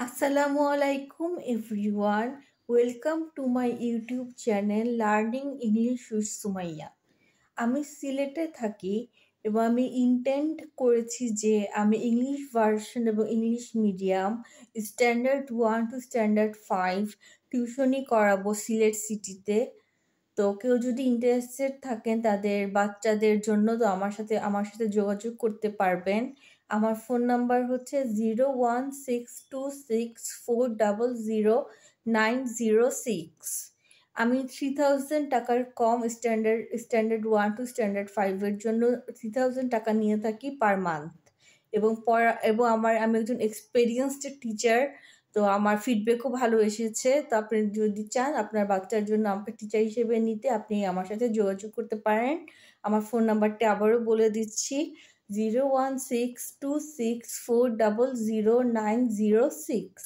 আসসালামু আলাইকুম everyone. Welcome to my YouTube channel learning English with Sumaiya. আমি সিলেটে থাকি এবং আমি ইন্টেন্ড করেছি যে আমি ইংলিশ ভার্সন এবং English medium standard 1 to standard 5 টিউশনি করাবো সিলেট সিটিতে। তো কেউ যদি ইন্টারেস্টেড থাকেন তাদের বাচ্চাদের জন্য তো আমার সাথে যোগাযোগ করতে পারবেন। আমার ফোন নাম্বার হচ্ছে 01626400906। আমি 3000 টাকার কম স্ট্যান্ডার্ড 1 টু স্ট্যান্ডার্ড 5 এর জন্য 3000 টাকা নিয়ে থাকি পার মান্থ। এবং আমি একজন এক্সপেরিয়েন্সড টিচার। তো আমার ফিডব্যাকও ভালো এসেছে। তো আপনি যদি চান আপনার বাচ্চার জন্য আমাকে টিচার হিসেবে নিতে, আপনি আমার সাথে যোগাযোগ করতে পারেন। আমার ফোন নাম্বারটা আবারও বলে দিচ্ছি, 01626400906।